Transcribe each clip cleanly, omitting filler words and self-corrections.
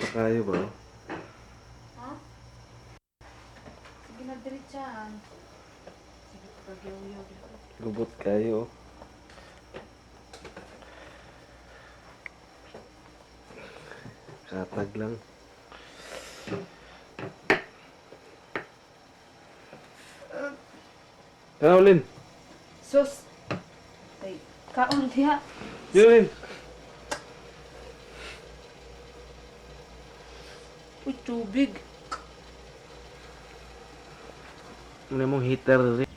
pa kayo ba? Ha? Sige na diretsaan. Sige, pagyaw-yaw dito. Lubot kayo. Katag lang. Ano, Lin? Sus! Ay, kaon diha. Yun, Lin. Uy, tubig. Ano mong heater rin?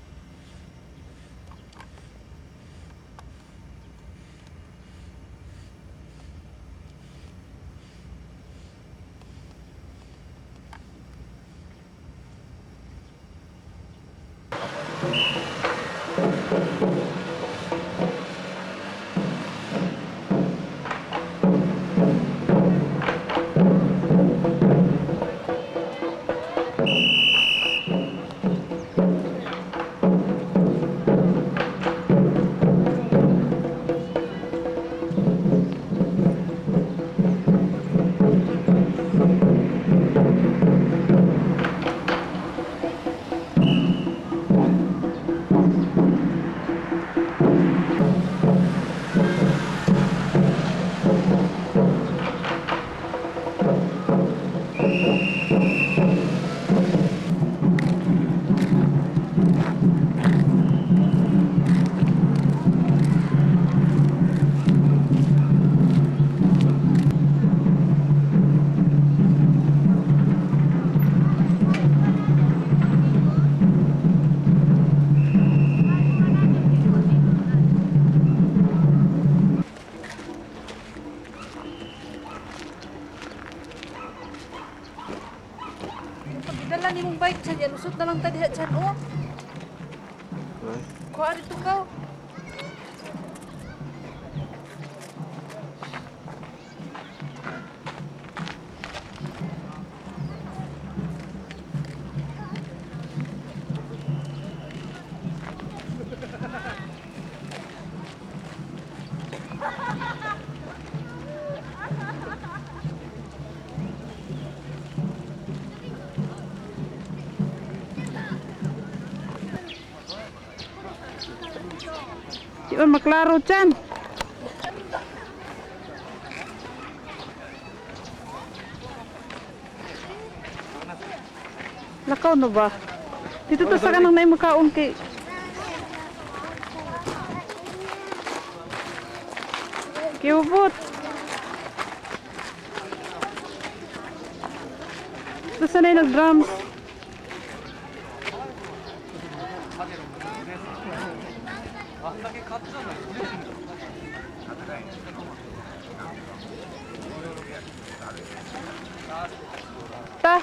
Pagdala ni mong bike dyan, lusot na lang ta diha dyan, oh. Ay, Kuha dito ka. Yun, maklaro dyan. Lakaw na ba? Dito ta sa kanang na makaon kay... Kiubot. Dito sa na nag-drums. Ta.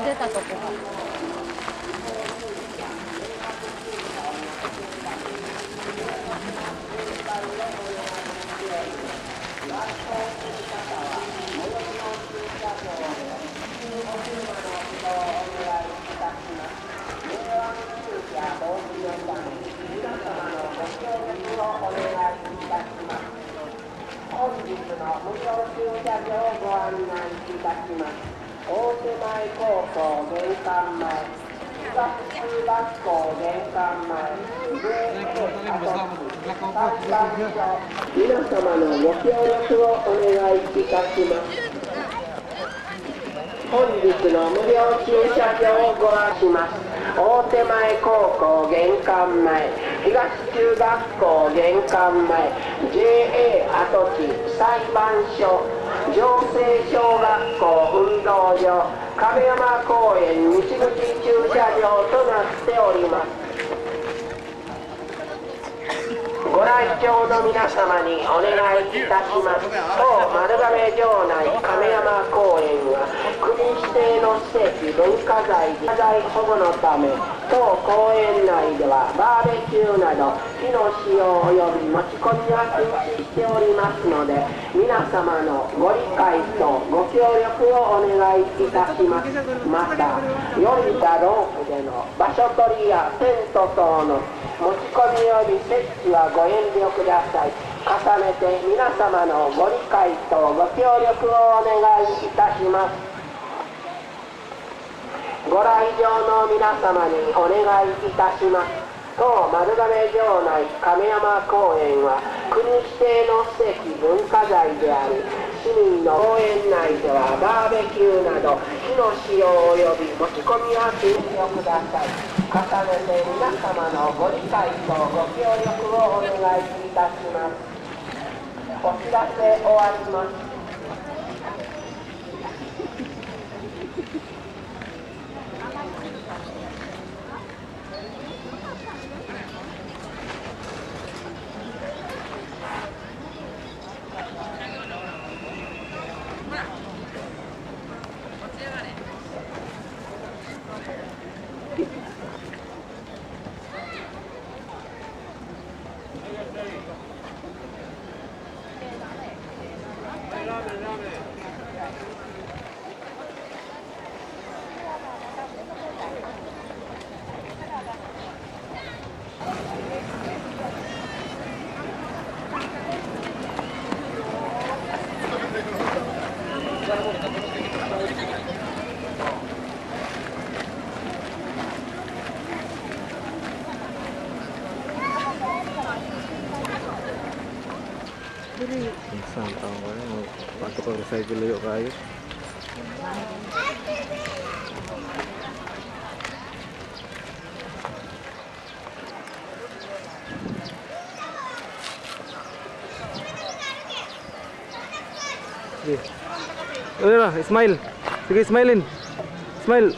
出たとこが。本日の無料駐車場をご案内いたします。大手前高校玄関前、東中学校玄関前、皆様のご協力をお願いいたします。本日の無料駐車場をご案内します。大手前高校玄関前、東中学校玄関前、 JA 跡地裁判所、城西小学校運動場、亀山公園西口駐車場となっております。ご来場の皆様にお願いいたします。当丸亀城内亀山公園は国指定の史跡文化財保護のため、当公園内ではバーベキューなど火の使用及び持ち込みは禁止しておりますので、皆様のご理解とご協力をお願いいたします。また良いだロープでの場所取りやテント等の持ち込みより設置はご遠慮ください。重ねて皆様のご理解とご協力をお願いいたします。ご来場の皆様にお願いいたします。当丸亀城内亀山公園は国指定の史跡文化財であり、市民の公園内ではバーベキューなど火の使用及び持ち込みは禁止をください。重ねて皆様のご理解とご協力をお願いいたします。お知らせ終わります。Saan taong ko yun? Pato ko recycle layo kayo. Sige. Ano na? Smile. Sige, smilein. Smile.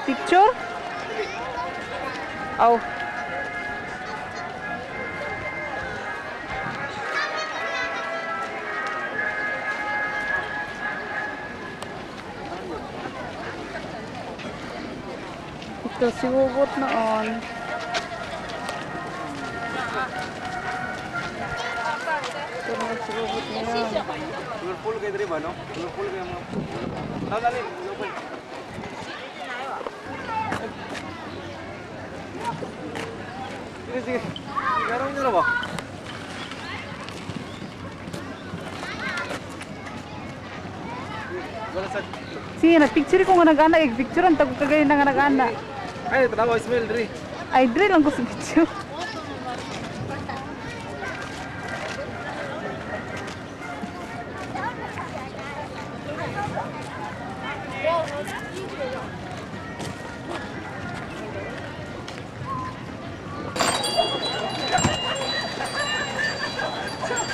Picture? Oh. Ito si Hugot noon. Ito na si Hugot ngayon. Colorful kayo diri ba, no? Colorful kayo mga... Dali, colorful. Sige, sige. Gano'n nyo na ba? Sige, na-picture ko nga nag-ana. I-picture ang tago kagayon na nga nag-ana. Ay, ito na ako, Ismail, diri. Ay, dre lang ko sa picture.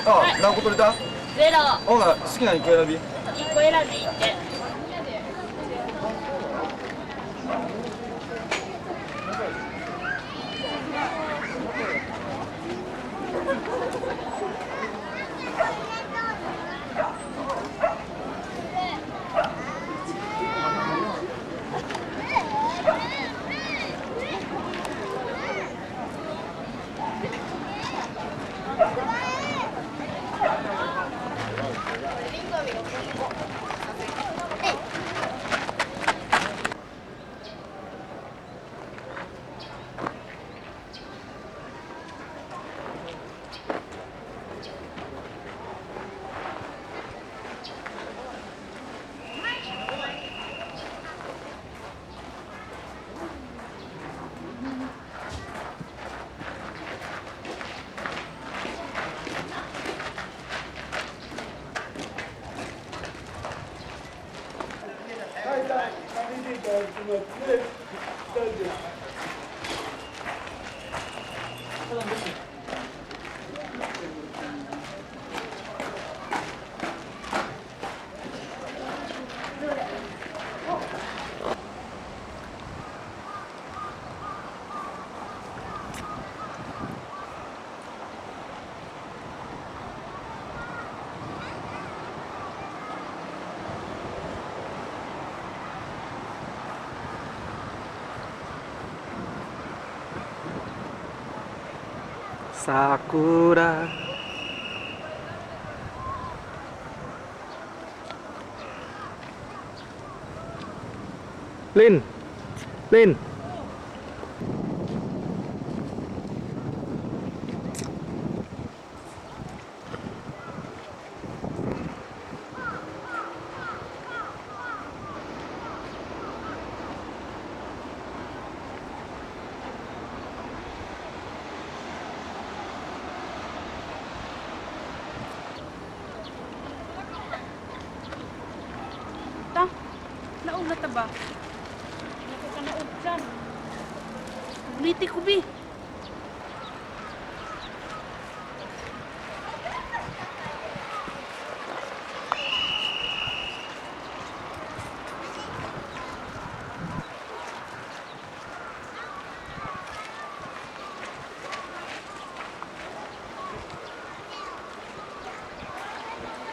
あ、何個取れた？ゼロ。ほな、好きな1個選び。1個選んでいいって。Sakura. Lên. Lên. Naog na ta ba? Naku ka naog dyan. Ulitin ko, Bi.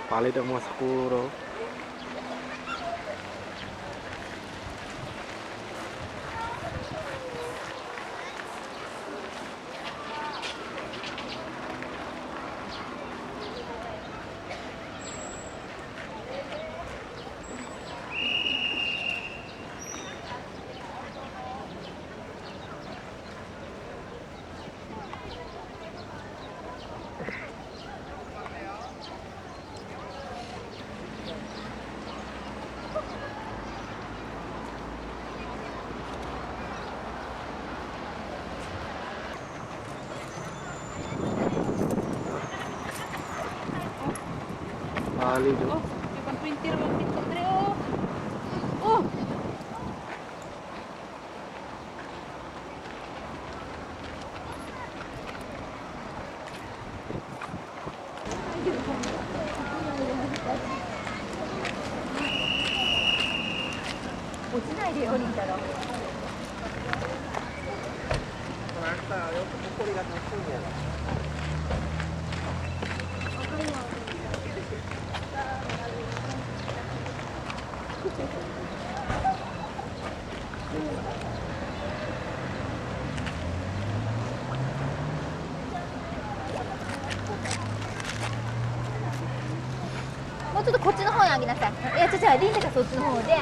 Palit ang mga Sakura. Palit Oh, yung 20 rin dito, Dre, oh. Oh!もうちょっとこっちの方にあげなさい。いや、違う、リンダがそっちの方で、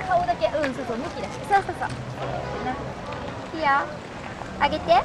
顔だけ、うん、そうそう、向きだし。そうそうそう。ね、いいよ。あげて。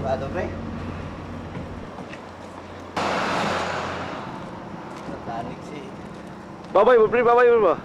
Ano pre? Natanik si Babay mo, pre, babay mo ba?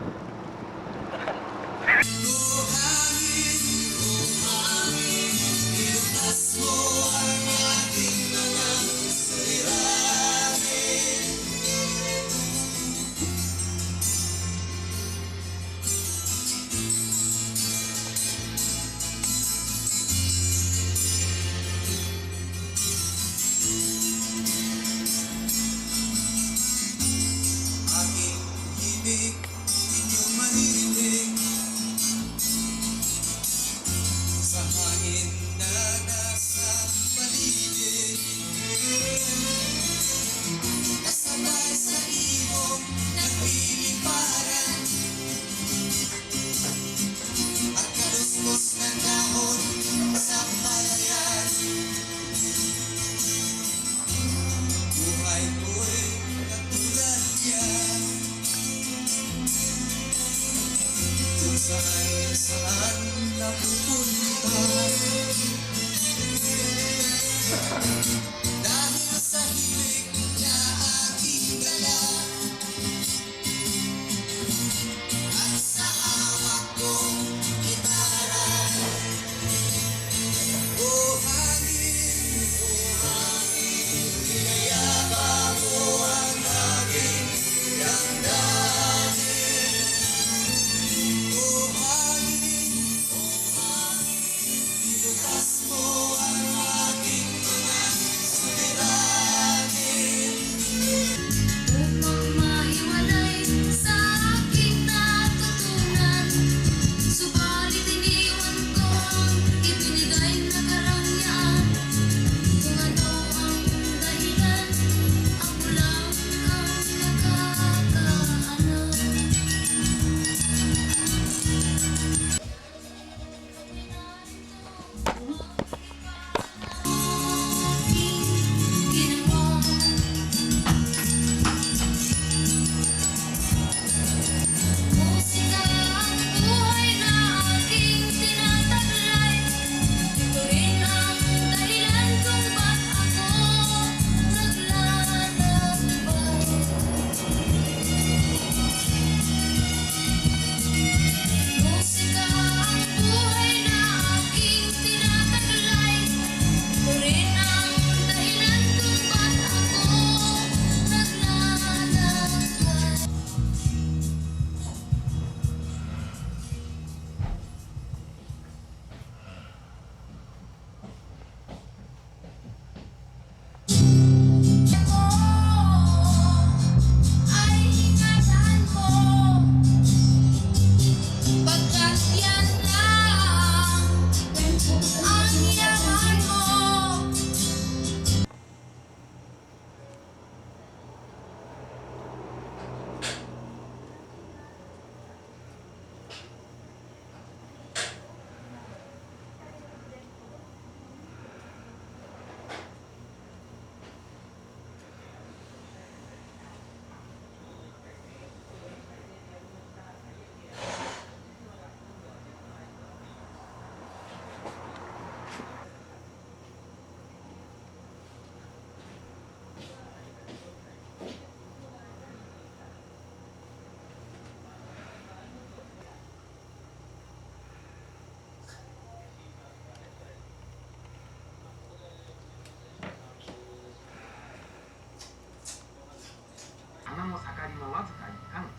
花の盛りもわずか1ヶ月。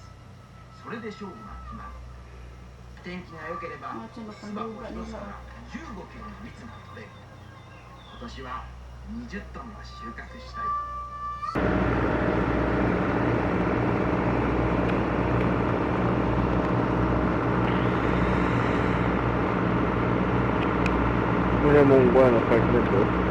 それで勝負が決まる。天気が良ければ巣箱1つから15キロの蜜が取れる。今年は20トンは収穫したい。Una monguana fragmento.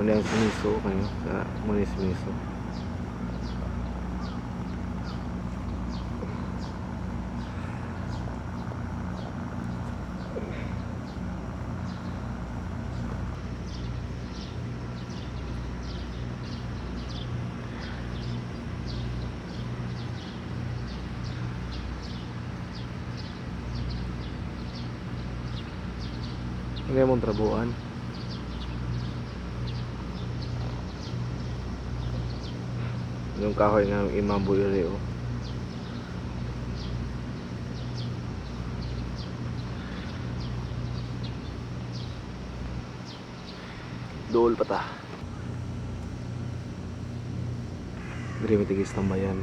Muli ang siniso kayo sa muli siniso. Hindi mong trabuan. Yung kahoy nga imamboy uli oh. Dool pa ta. Diri mitigis tambayan.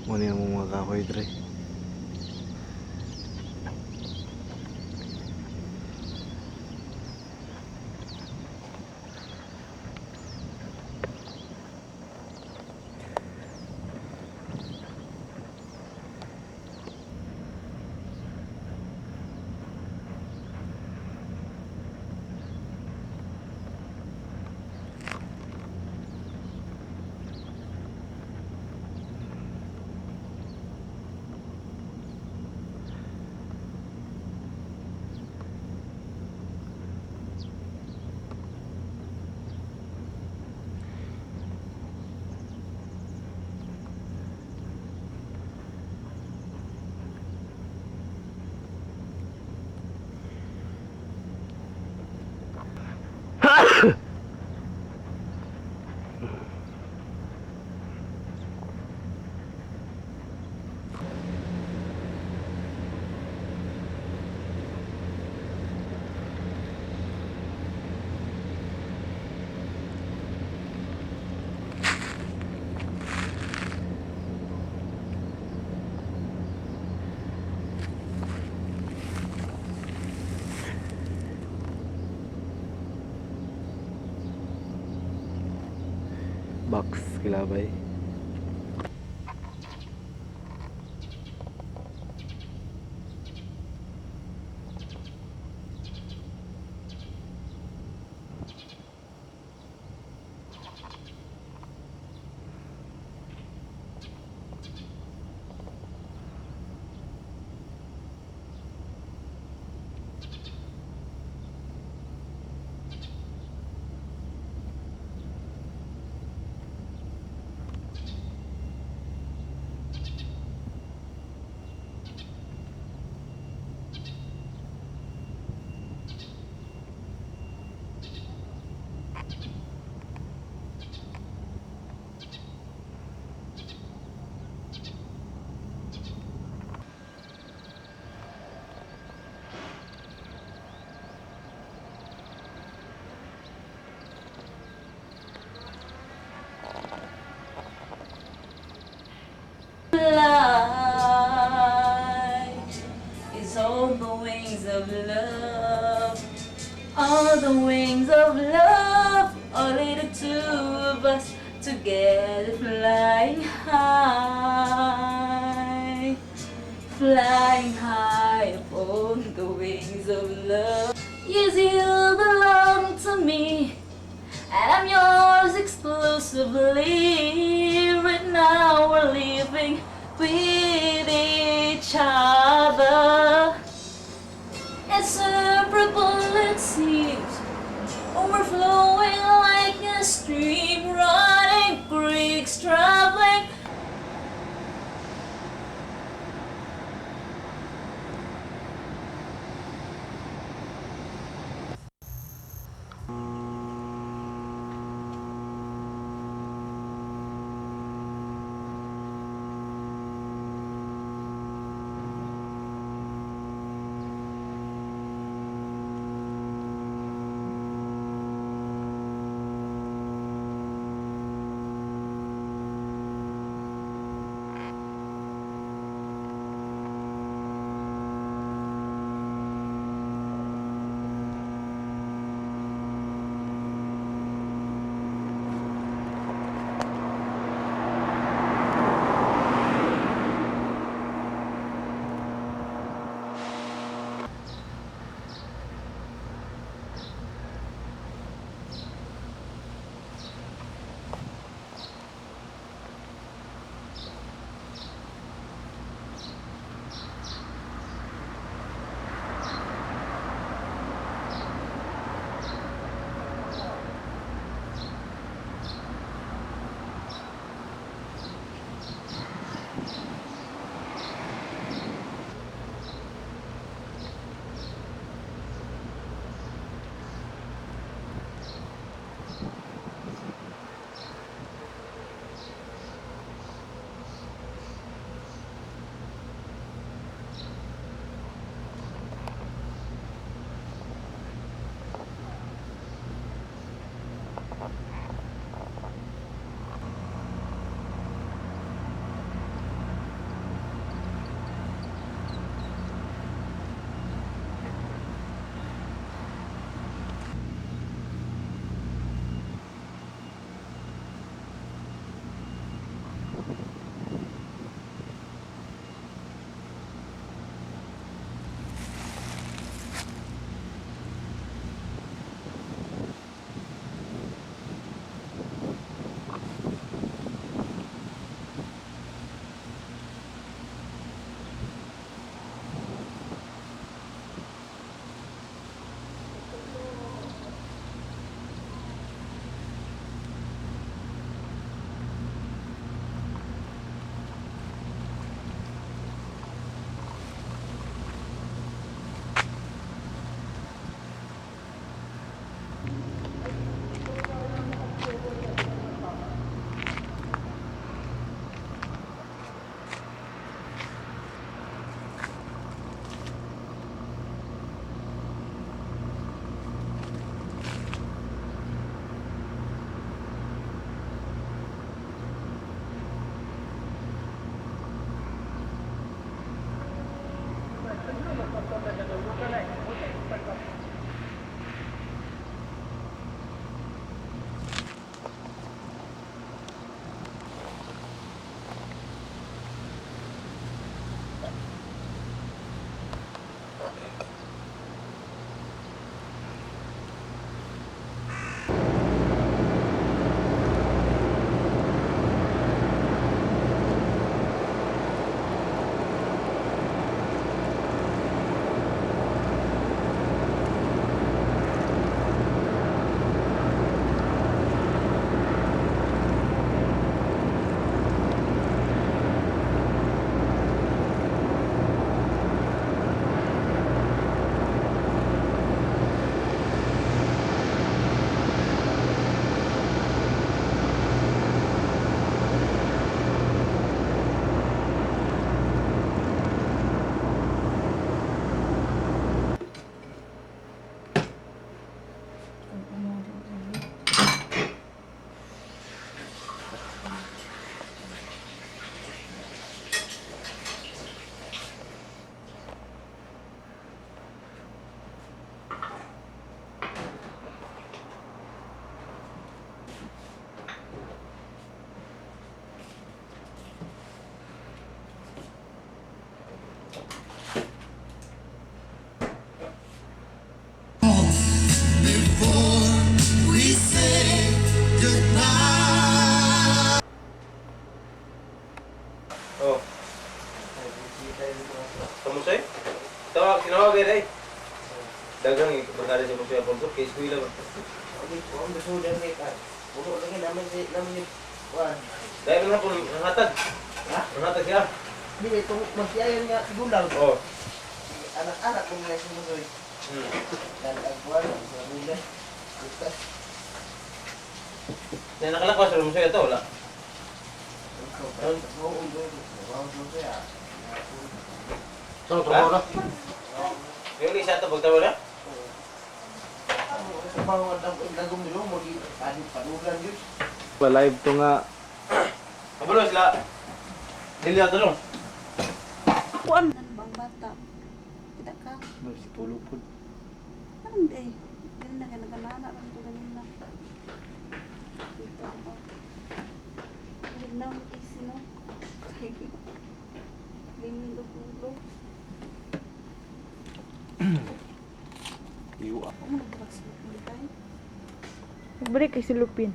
Muna yung mga kahoy dre. Box kilabay. Is on the wings of love, on the wings of love, only the two of us together flying high, flying high upon the wings of love. Yes, you belong to me, and I'm yours exclusively. Right now we're living with each other. Inseparable it seems, overflowing like a stream, running creeks, traveling. Musoy? Sinawag eh. Dagang pagkali sa Musoy Afonso, kay eskwela ba? Okay, kung gusto mo dyan ka. Puno lagi namin si Juan. Dahil nga po, nangatag. Ha? Nangatag siya. Di, itong magsiyayan nga gulang. Oo. Anak-anak kong nga si Musoy. Dan ang Juan, ang pamilya. Bukas. Na nakalakwas sa Musoy ito, wala? Oo, Musoy ah. Saan trabaho na? Yung isa ito, pagtrabaho na? Sa mga nagumilo, panugan yun. Live to nga. Kabalo sila. Dili na tulong. Kuan bang bata. Kita ka. Si tulog po. Parang day. Dili na ka nagkanana lang to ganina. Dito ako. Now is no. Lingin ulo. Iyo. Ako mo nagbukas mo kay. Balik kay silupin.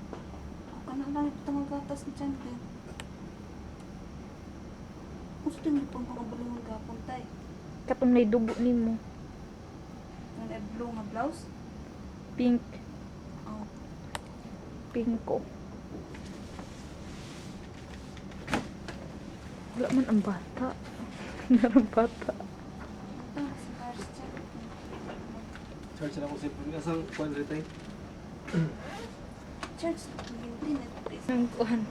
Ano lang ito mga gatas ni Chan. Gusto niyo pang pakabaling ng gapon tay. Katong may dugo nimo. Ang blue nga blouse. Pink. Oh. Pinko. Wala man ang bata. Narang bata. Ito si Mars Chan. Charge na ko si Pugasang kuwan rito eh. Church, hindi na ito. Ang kuhan.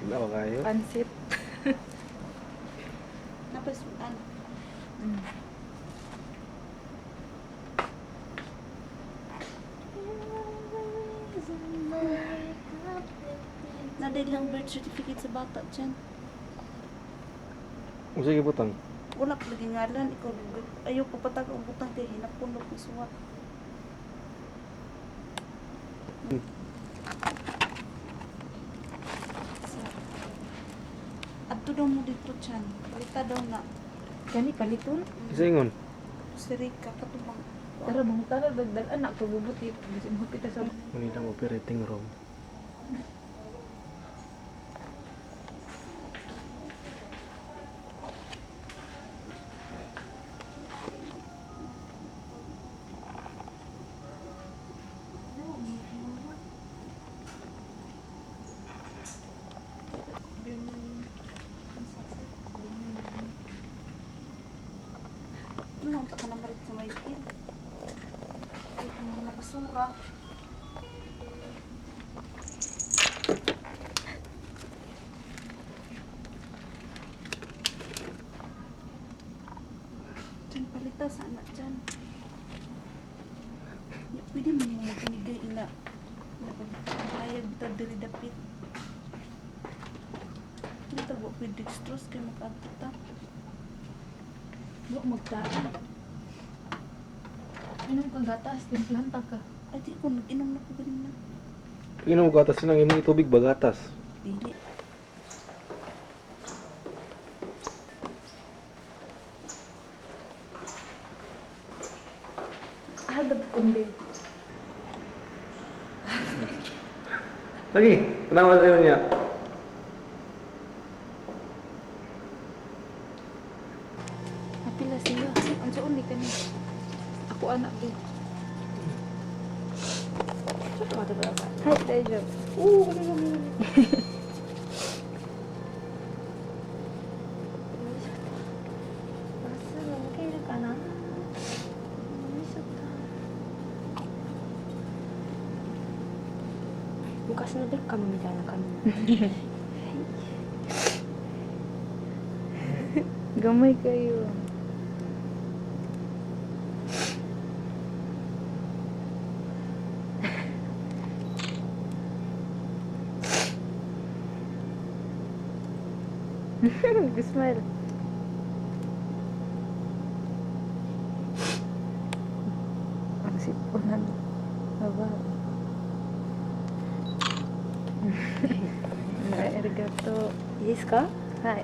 Wala ba kayo? Pansit. Napasuan. Naday lang birth certificate sa bata dyan. Usa gibutang. Wala ko lagi ngalan. Ikaw, ayaw ko patag ang butang kay hinapunok ni suwa. Adto daw mo dito dyan. Palita daw na. Kani paliton. Isa ingon. Si Rika katubang. Tara bang tara dagdag anak pabubuti. Bisin mo kita sa Manila operating room. Ano ka na marit sa may skin? Ay, kung mga basura. Diyan palita sa anak dyan. Pwede mo yung maginigay ina. Napagbayag ta diri dapit. Hindi ta ba pwede dextrose kay makakita. Huwag magtaan. Inom kang gatas, timplanta ka. Ay, di ko nag-inom na ko ganina. Inom mo gatas lang, inom tubig ba gatas? Dili. Hadap kundi. Lagi, kenapa tayo niya? Apila siya. Ang sa uli ka niya. Ako anak eh. Hai, daijoubu. Koれが見える。まっすぐ向けるかな。よいしょっと。昔のベッカムみたいな感じ。Gamay kayo. Smile. Ang sipunan. Aba. Arigato. Yes ka? Hai.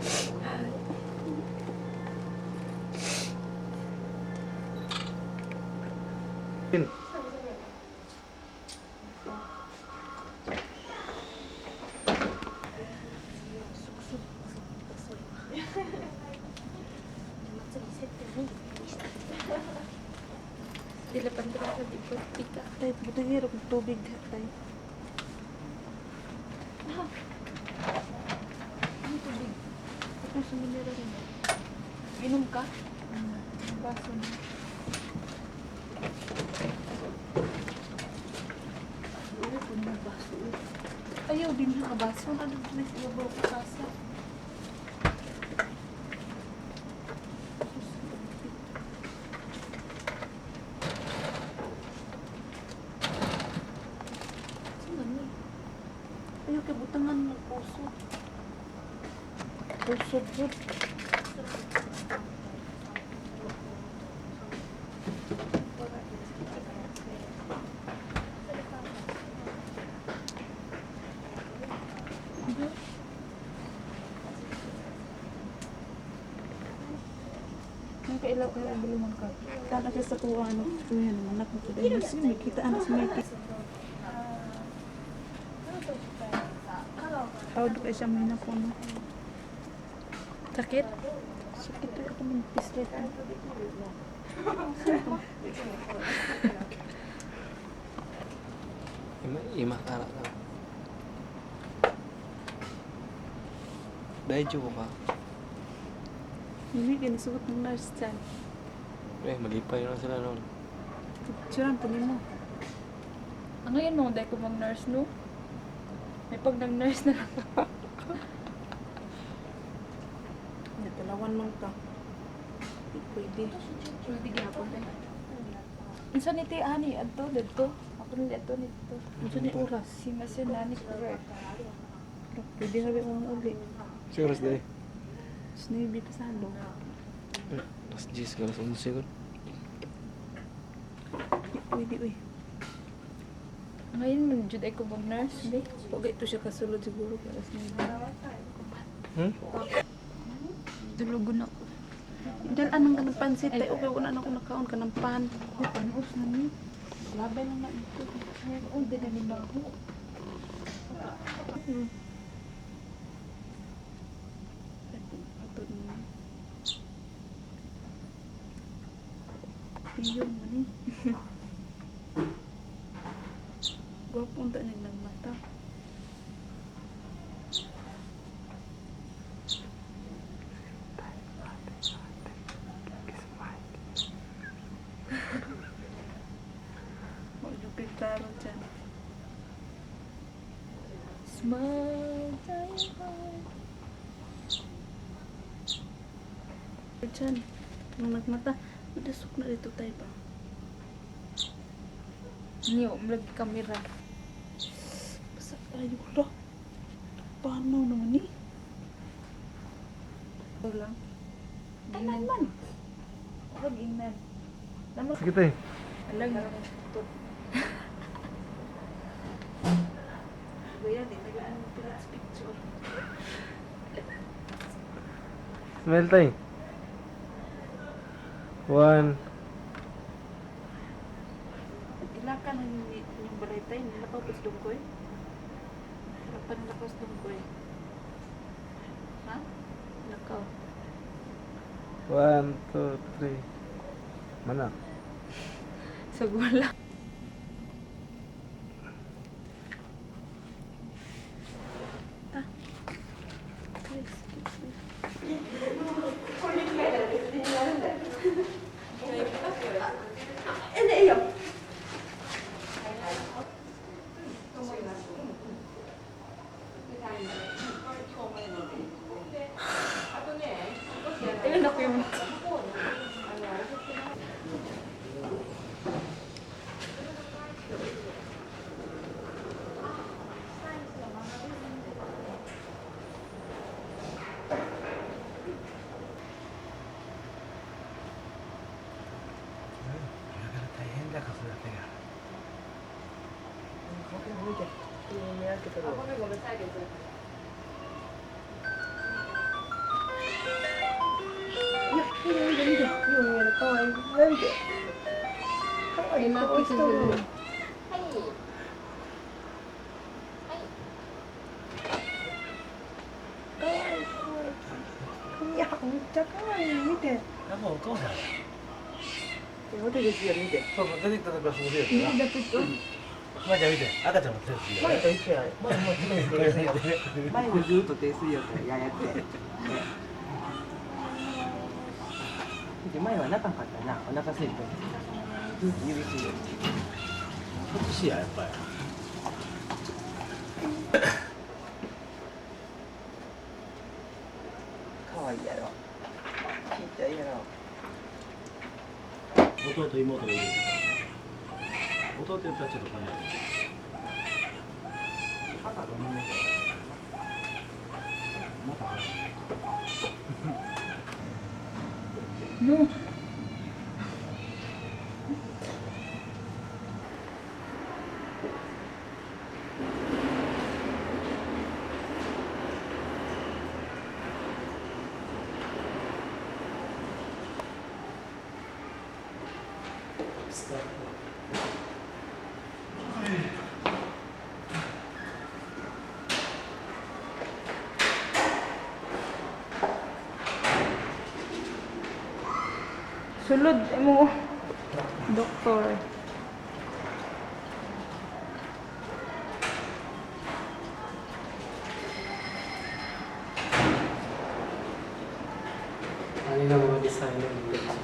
Sila pandraka di ba? Pika. Tay, butang hirap ng tubig. Tay. Ano tubig? Ako sa minera rin. Inom ka? Baso na. Uy, kung nagbaso. Ayaw din yung kabaso. Ano din sa ibabaw ko kasa? Ayaw kay butangan ng puso. Puso, bud. Ang kailaw ko yung buluman ka. Tana siya sa tuwa, ano. Tuwa yan, anak mo. May kita, anak sa may kita. Tawad ko siya may na po, no. Sakit? Sakit ko ako ng pislet. Ima ka na. Daiju ko ka. Hindi, ginisugot ng nurse dyan. Malipay na sila noon. Suran, tuloy mo. Ano yun mo? Dahil ko bang nurse, no? May pag nag-nurse na lang. Natalawan lang ka. Hindi pwede. Pwede gihapon tayo. Unsa ni ti ani adto dito? Ako nili adto nito. Ito ni oras. Si Masya nani correct. Pwede sabi mo uli. Siguro day. Sinabi pasado. Mas 10 ka, mas 11 ko. Pwede, uy. Ngayon man jud ay ko bang nurse, be? Pagka ito siya kasulod siguro. Para sinabi. Dulugon ako. Dahil anong ganang pansit tayo. Okay, wala na ako nakaon ka ng pan. Ay, panos na ni. Labay lang na ito. Ay, oh, dala ni bago. Piyong man eh. Gwapo unta nilang mata. Maulupit klaro dyan. Smile, die hard. Dyan. Nung nagmata, madasok na dito tayo pa. Niyo, mlagi kamera. Basta tayo ko. Paano naman eh? Ito lang. Tanan man. Huwag ingnan. Sige tayo. Alam mo. Gaya din, naglaan mo pilas picture. Smell tayo. 1. Ilakan na yung balaytay, nilakaw pas dungkoy. Harapan nilakaw sa dungkoy. Ha? Nilakaw. 1, 2, 3. Mana? Sa gula. Ilan ako yung... ホテルですよ見て。そうそう、出てきた時はそうでHindi dapat to. まあじゃあ見て、赤ちゃんも手つ前と一緒や。前もう常に低水よ。前もずっと低水よってやって。前は仲かったな。お腹空いて。空気指ついて。こっちや、やっぱり。可愛いやろ。ちっちゃいやろ。弟、妹がいる。弟やったらちょっと考えて。No. Sulod mo, doktor. Ano yung mga designer nila?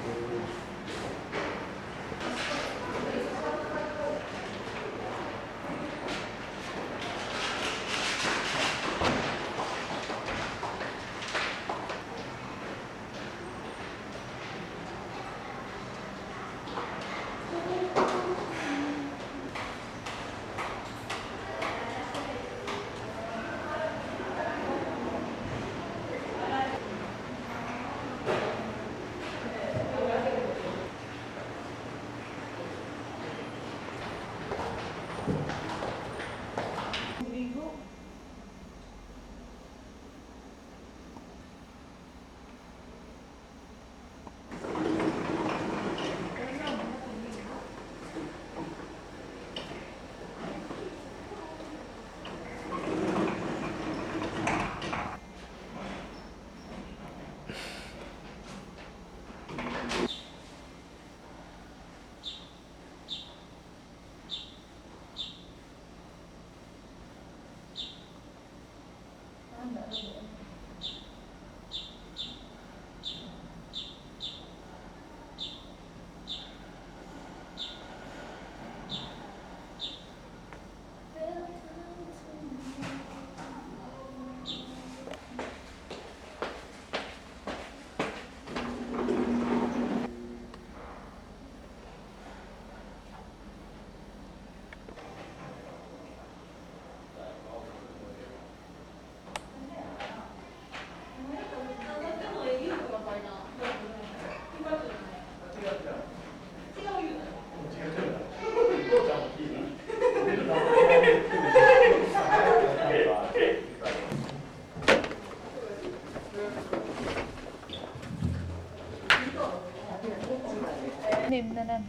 Name na nan.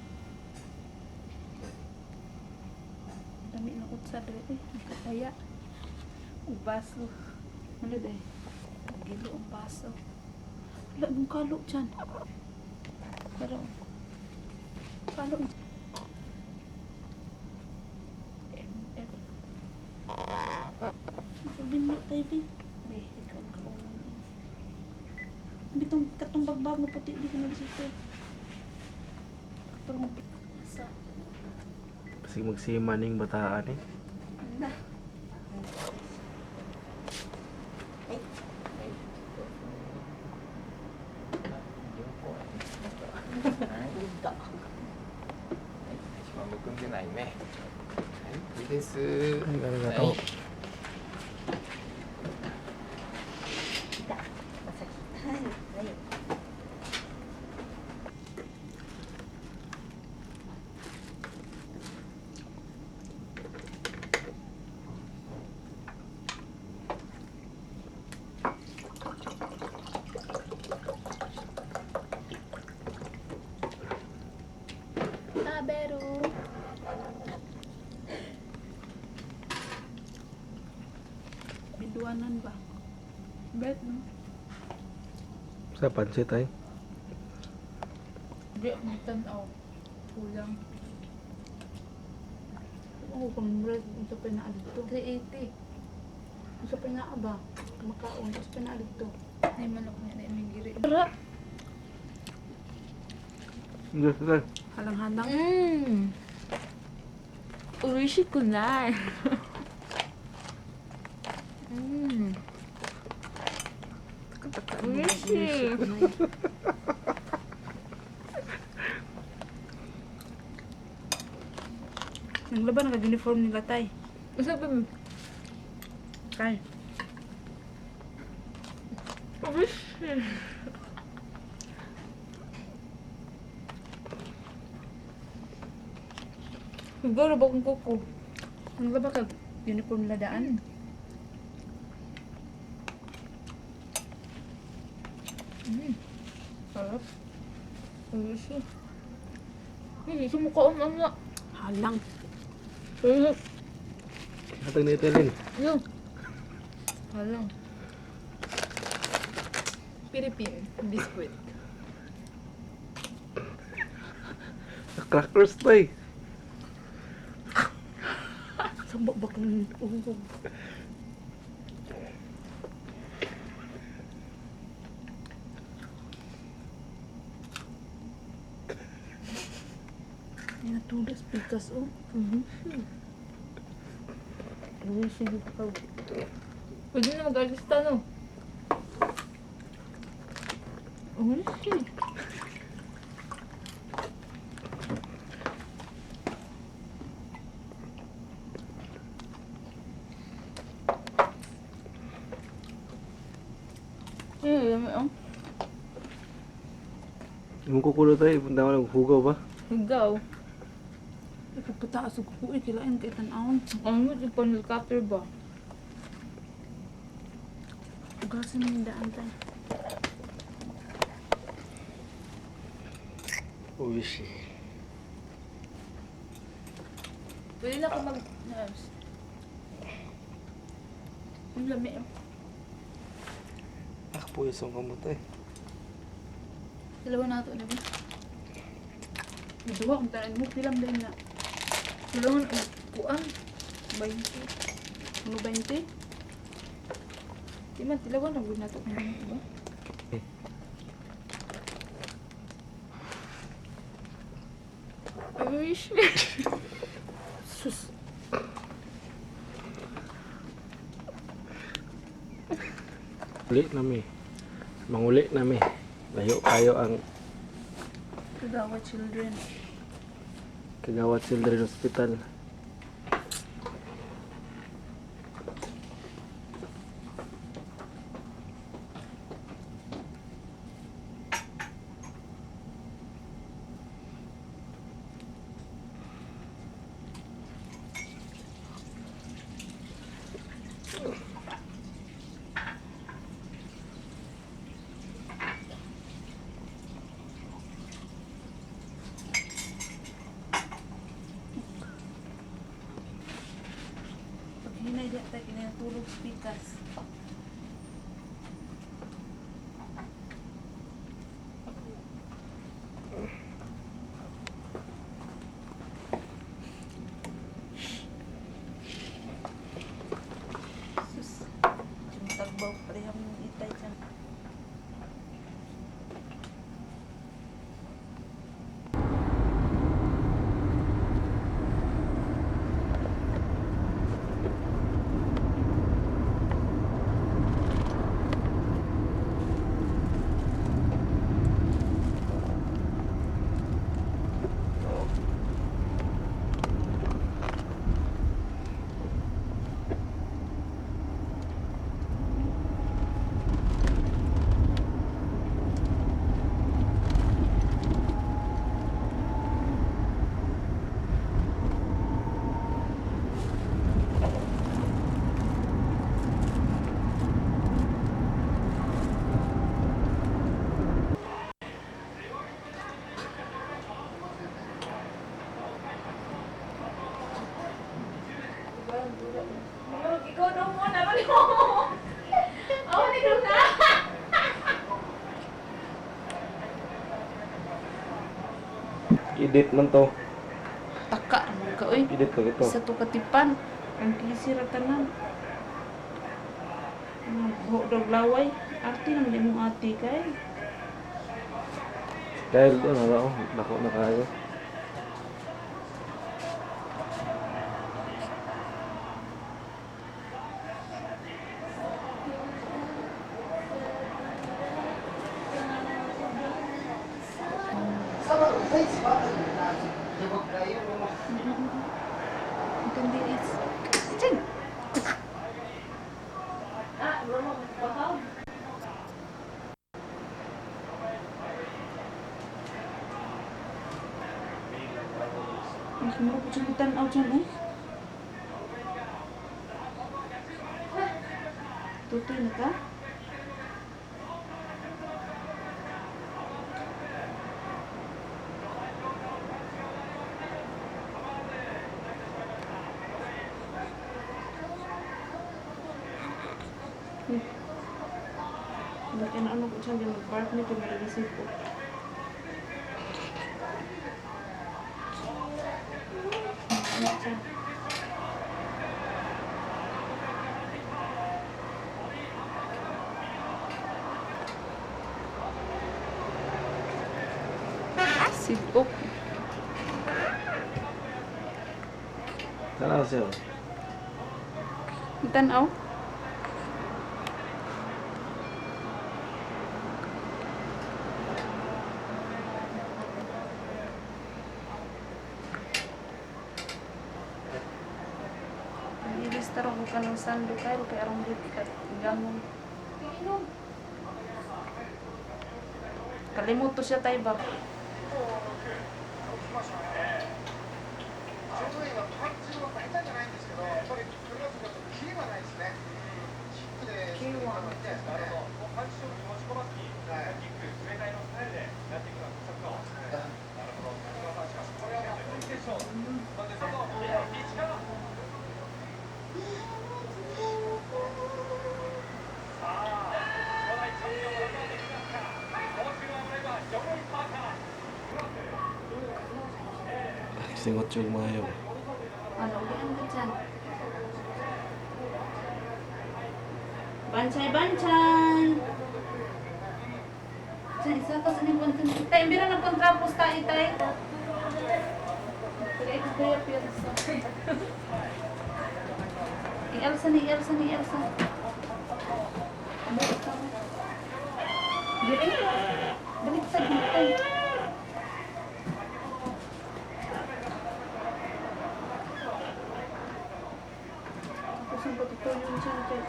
Dami na utsa dre eh. Nakataya. Ang baso. Ano day? Gilo ang baso. Wala mong kalo dyan. Pero, kalo. MF. Binlo tayo din. May, ikaw ang kaunan. Bitong katong bagbag na puti. Di ko na dito. Katong sa. Kasi magsimaning bataan eh. Na. Ay, arigato. Tabero. Biduanan ba? Bet, no? Sa pansit ay. Di, may tanaw. Kulang. Oo, kung mura, ito pa na alito. 380. Ito pa na ba? Makaon, ito pa na alito. Ay, manok niya na yung giri. Yes, sir. Halang-halang. Urishi kunai. Urishi. Nang laban, naka-uniform nila tay. Usap ba? Kay. Urishi. Siguro ba kung kuko? Nang laban, naka-uniform nila daan. Sarap. Urishi. Hindi, sumukaon ang Halang. Sarap. Hatag na italin. Yun. Halang. Philippine biscuit. Crackers tay. Sambak bakang uhog. Yan natulas pikas oh. Urishi dito ka. Pwede na mag-artista, no? Urishi. Yummy, oh. Yung kukulo tay, punta ko lang hugaw ba? Higaw. Ipagpataas ang kukuy, kilain kay tanawon. Ang mo, yung panhelicopter ba? Ugasin mo yung daan tayo. Uwishi. Pwede na ako mag-nerves. Ang lami, oh. Ako isang kamutay. Dalawa na ito, na ba? Maduwa kung tanan mo, pilam din na. Dalawa na, kuang. 20. Ano 20? Di man, dalawa na, huwag na ito. Diba? Urishi. Sus. Uli nami. Manguli nami. Layo kayo ang Kagawa children. Kagawad Children's Hospital. Pag hinay di tayo, kinatulog pikas. Sus. Tagbaw pa rin ang itay dyan. Edit man to. Taka naman ka, oy. Edit to ito. Sa to katipan. Ang kisira tanan. Buhok daw laway. Ate naman yung ate kay. Dahil doon, ano, dako na kayo. Ang kandi is. Chin! Ang sumuro ko dyan itanaw dyan eh. Tutoy na ka? Laki na ano ko dyan dyan mag-bark nito mag-receive ko. Ano dyan? Sibok. Sana siya. Tanaw. Ilistar ako ka ng sando kayo kaya arong dito ka gamon. Kalimut to siya tayo ba? Singot yung mga yun. Ano, ulian ka dyan. Banchay! Diyan, isa ka sa nipon. Tay, bira na kontrapos tayo, tay. Kaya ito kaya piyasa. I-Elsa ni Elsa. Balik ka mo. Balik sa dito. Tapos ang patutuloy yung dyan kay...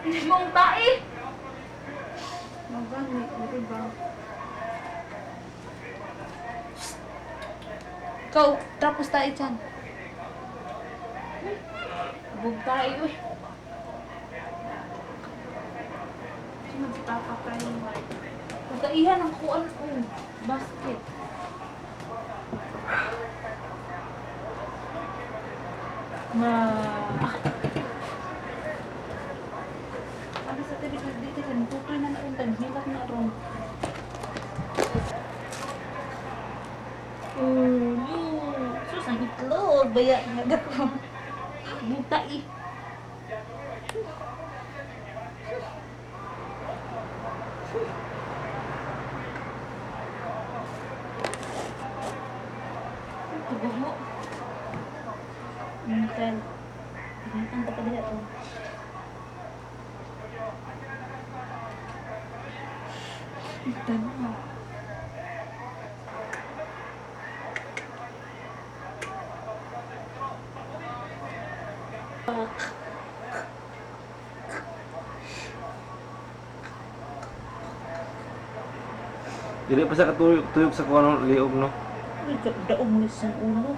Hindi mong tae! Magani, di ba? Ikaw, tapos tayo dyan. Bug tayo eh. Sino magpapakain mo? Magkaihan ang kuan ko. Basket. Ano sa tabi dito kan tutoy na naron tan hilak na ron. Sus, ang itlog. Baya nga ko. Buta eh. Tubuho. Mintan. Mintan pa pa dito. Mintan mo. Dili pa sa katuyog sa kuano liog no. Uy, daong ni sa ulo.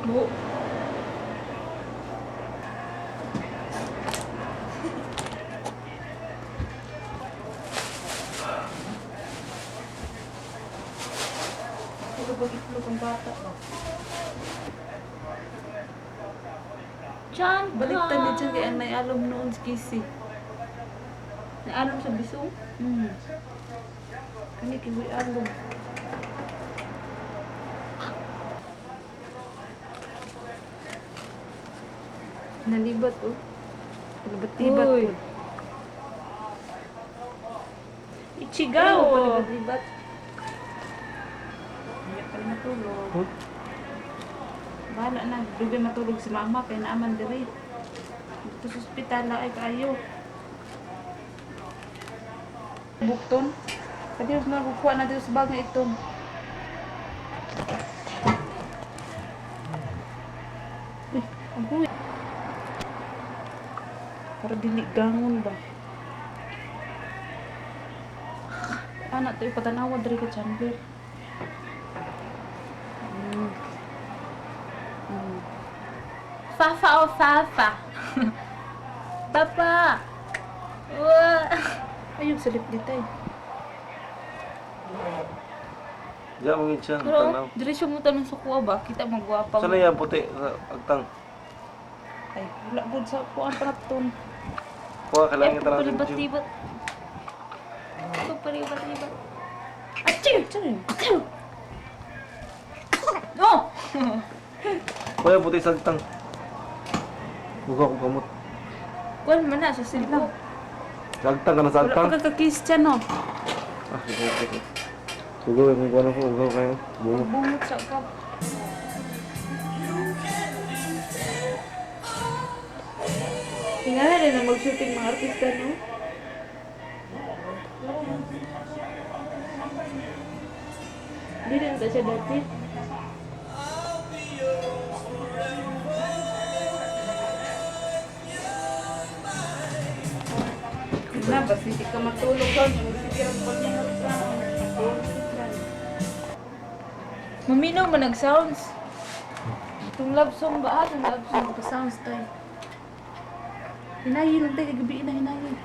Bu. Puro ba itlog ang bata ba? Diyan Baliktad din dyan kaya may alum noon si Kissy. Naalom sa bisong? Kani kibuy alom. Nalibat oh. Nalibat-libat Uy. po. Ichigaw! Nalibat-libat. Hindi pa rin matulog. Huh? Bahala na. Dugay matulog si mama. Kaya naaman diri. Dito sa ospital na ay kayo. Bukton. Pwede na kukuha na dito sa bag na iton. Uy, agoy. Para dili gangon ba? Anak to ipatanawa diri ka Chandler. Fafa o Fafa? Papa! Wah! Ayun sa lip-litay. Diyan mo siya, Pero, tanaw. diri siya mo tanong sa kuha ba? Kita magwapa mo. Sana yan puti sa agtang. Ay, wala gud sa kuan pa naton. Kuha ka lang yung tanang sa gym. Palibat-libat. Palibat-libat. Achoo! Achoo! Oh! Kuha puti sa agtang. Buka ko kamot. Kuwan man na sa silbo. Sa agtang ka na sa Wala agtang. pa kakakis dyan, no? Ah, sige. Sugaw kung kuha na ko, ugaw kayo. Bungo. Bungot sa kap. Tingnan rin na mag-shooting mga artista, no? Hindi rin ba siya dati? Na, basta hindi ka matulog ka. Sige, ang pag-ingat ka. Maminaw man nag-sounds. Itong love song ba? Itong love song ka-sounds tayo. Hinayin lang tayo, gabi na hinayin.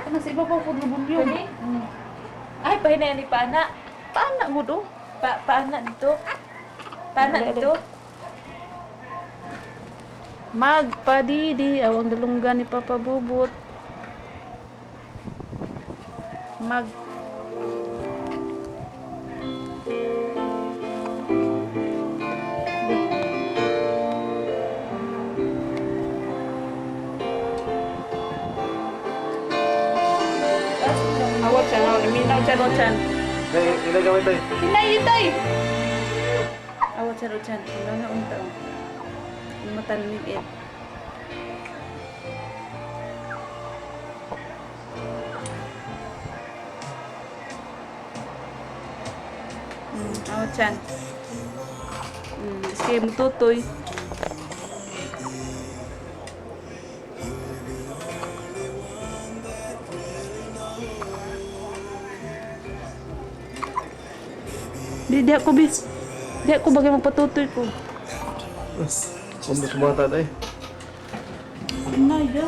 Ano sa iba pa po nabulyo? Kani? Ay, pahinay ni Pana. Paana mo do? Paana dito. Paana dito. Magpadidi, awang dalunggan ni Papa Bubot. Mag awat siya na, minaw siya ro chan. Ilay gamay tayo. Hinayin tayo! Awat siya ro chan, wala na unta. Yung mata ni Ed. Awat chan. Sige, mututoy. Di ako bis. Di ako bagay magpatutoy ko. Kumbus bata tayo. Naya.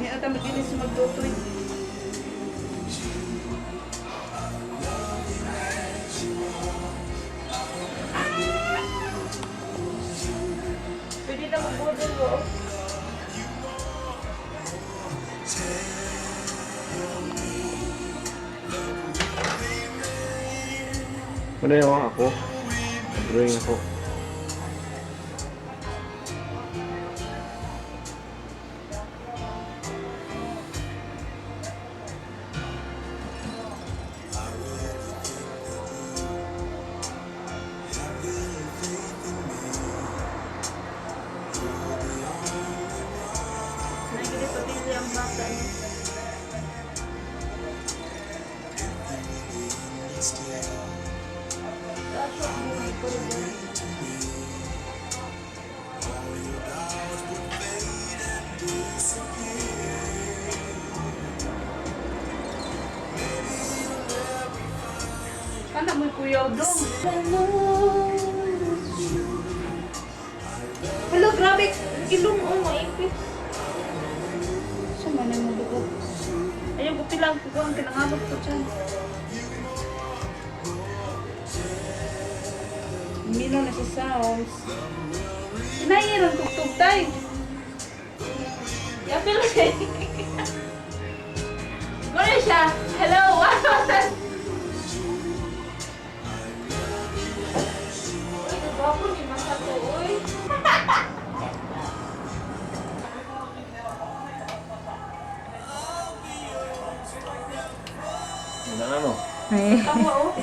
Hindi ata mag-inis magtutoy. Pwede na mag-budol mo. Ano yung ako? Drawing ako. Nagiging pati ang bata niya. Anak mo kuya dong. Hello, grabe. Ilong mo, maipit. Manay mo dugo. Ayaw ko pilang ko ang kinangamot ko dyan. Milo na si Sounds. Sinayiran tugtog tayo. Yapil siya. Gano'n siya. Hello, what was that? Uy, nagwapo ni Masato, uy. Ano? Tawa, oh.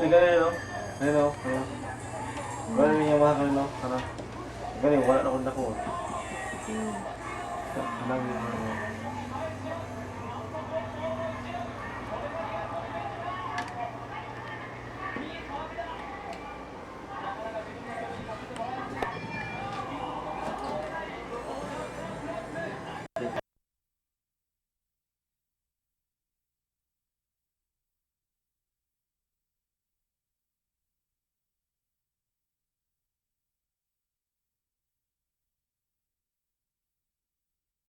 Ganun, no? Ayun, no? Ganun yung mga ganun, no? Ganun, wala na akong dako. Ganun yung mga